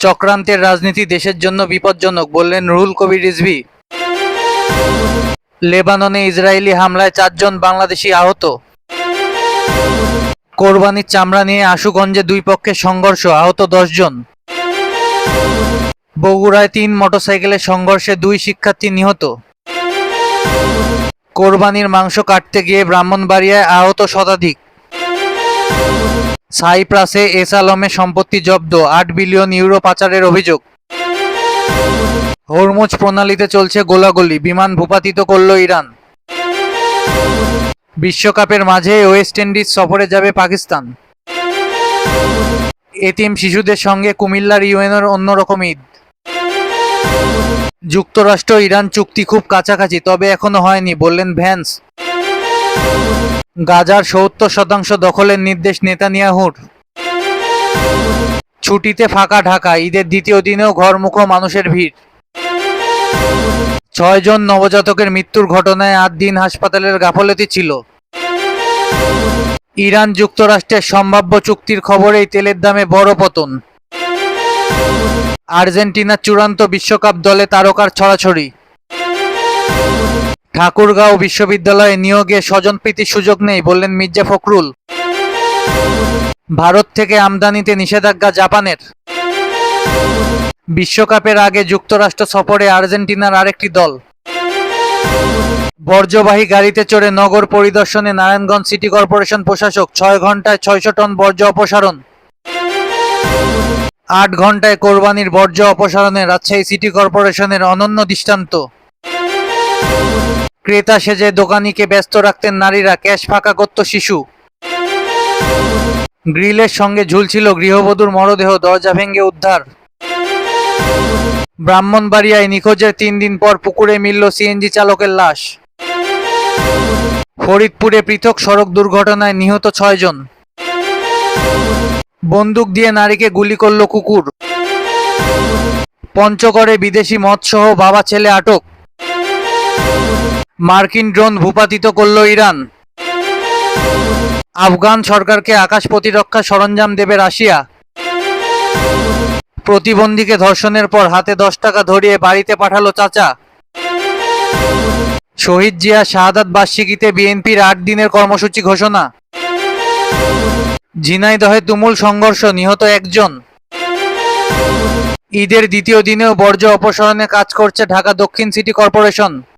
চক্রান্তের রাজনীতি দেশের জন্য বিপজ্জনক, বললেন রুহুল কবির রিজভী। লেবাননে ইসরায়েলি হামলায় 4 জন বাংলাদেশি আহত। কোরবানির চামড়া নিয়ে আশুগঞ্জে দুই পক্ষের সংঘর্ষ, আহত 10 জন। বগুড়ায় 3 মোটরসাইকেলের সংঘর্ষে 2 শিক্ষার্থী নিহত। কোরবানির মাংস কাটতে গিয়ে ব্রাহ্মণবাড়িয়ায় আহত শতাধিক। সাইপ্রাসে এস আলমের সম্পত্তি জব্দ, 8 বিলিয়ন ইউরো পাচারের অভিযোগ। হরমুজ প্রণালীতে চলছে গোলাগুলি, বিমান ভূপাতিত করল ইরান। বিশ্বকাপের মাঝে ওয়েস্ট ইন্ডিজ সফরে যাবে পাকিস্তান। এতিম শিশুদের সঙ্গে কুমিল্লার ইউএনওর অন্যরকম ঈদ। যুক্তরাষ্ট্র ইরান চুক্তি খুব কাছাকাছি, তবে এখনো হয়নি, বললেন ভ্যান্স। গাজার 70% দখলের নির্দেশ নেতানিয়াহুর। ছুটিতে ফাঁকা ঢাকা, ঈদের দ্বিতীয় দিনেও ঘরমুখো মানুষের ভিড়। 6 জন নবজাতকের মৃত্যুর ঘটনায় 8 দিন হাসপাতালের গাফলতি ছিল। ইরান যুক্তরাষ্ট্রের সম্ভাব্য চুক্তির খবরেই তেলের দামে বড় পতন। আর্জেন্টিনার চূড়ান্ত বিশ্বকাপ দলে তারকার ছড়াছড়ি। ঠাকুরগাঁও বিশ্ববিদ্যালয়ে নিয়োগে স্বজনপ্রীতির সুযোগ নেই, বললেন মির্জা ফখরুল। ভারত থেকে আমদানিতে নিষেধাজ্ঞা জাপানের। বিশ্বকাপের আগে যুক্তরাষ্ট্র সফরে আর্জেন্টিনার আরেকটি দল। বর্জ্যবাহী গাড়িতে চড়ে নগর পরিদর্শনে নারায়ণগঞ্জ সিটি কর্পোরেশন প্রশাসক, 6 ঘন্টায় 600 টন বর্জ্য অপসারণ। 8 ঘন্টায় কোরবানির বর্জ্য অপসারণে রাজশাহী সিটি কর্পোরেশনের অনন্য দৃষ্টান্ত। ক্রেতা সেজে দোকানিকে ব্যস্ত রাখতেন নারীরা, ক্যাশ ফাঁকা করত শিশু। গ্রিলের সঙ্গে ঝুলছিল গৃহবধূর মরদেহ, দরজা ভেঙে উদ্ধার। ব্রাহ্মণবাড়িয়ায় নিখোঁজের 3 দিন পর পুকুরে মিলল সিএনজি চালকের লাশ। ফরিদপুরে পৃথক সড়ক দুর্ঘটনায় নিহত 6 জন। বন্দুক দিয়ে নারীকে গুলি করল কুকুর। পঞ্চগড়ে বিদেশি মদসহ বাবা ছেলে আটক। মার্কিন ড্রোন ভূপাতিত করল ইরান। আফগান সরকারকে আকাশ প্রতিরক্ষা সরঞ্জাম দেবে রাশিয়া। প্রতিবন্ধীকে ধর্ষণের পর হাতে 10 টাকা ধরিয়ে বাড়িতে পাঠালো চাচা। শহীদ জিয়া শাহাদাত বার্ষিকীতে বিএনপির 8 দিনের কর্মসূচি ঘোষণা। ঝিনাইদহে তুমুল সংঘর্ষ, নিহত 1 জন। ঈদের দ্বিতীয় দিনেও বর্জ্য অপসারণে কাজ করছে ঢাকা দক্ষিণ সিটি কর্পোরেশন।